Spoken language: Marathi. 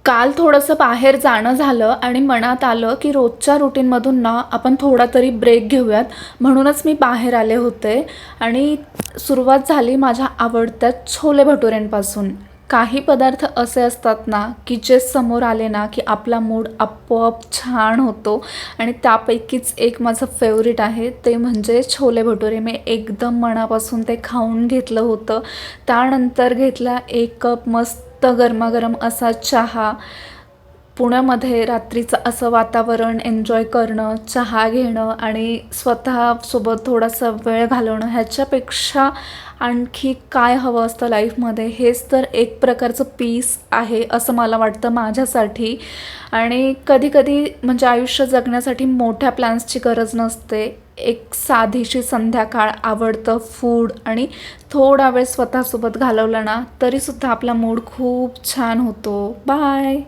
काल थोडंसं बाहेर जाणं झालं आणि मनात आलं की रोजच्या रुटीनमधून ना आपण थोडा तरी ब्रेक घेऊयात, म्हणूनच मी बाहेर आले होते. आणि सुरुवात झाली माझ्या आवडत्या छोले भटुऱ्यांपासून. काही पदार्थ असे असतात ना की जे समोर आले ना की आपला मूड आपोआप छान होतो. आणि त्यापैकीच एक माझं फेवरेट आहे ते म्हणजे छोले भटुरे. मी एकदम मनापासून ते खाऊन घेतलं होतं. त्यानंतर घेतला एक कप मस्त गरमागरम असा चहा. पुण्यामध्ये रात्रीचं असं वातावरण एन्जॉय करणं, चहा घेणं आणि स्वतःसोबत थोडासा वेळ घालवणं, ह्याच्यापेक्षा आणखी काय हवं असतं लाईफमध्ये. हेच तर एक प्रकारचं पीस आहे असं मला वाटतं माझ्यासाठी. आणि कधी-कधी म्हणजे आयुष्य जगण्यासाठी मोठ्या प्लॅन्सची गरज नसते. एक साधीशी संध्याकाळ, आवडतं फूड आणि थोडा वेळ स्वतःसोबत घालवला ना तरीसुद्धा आपला मूड खूप छान होतो. बाय.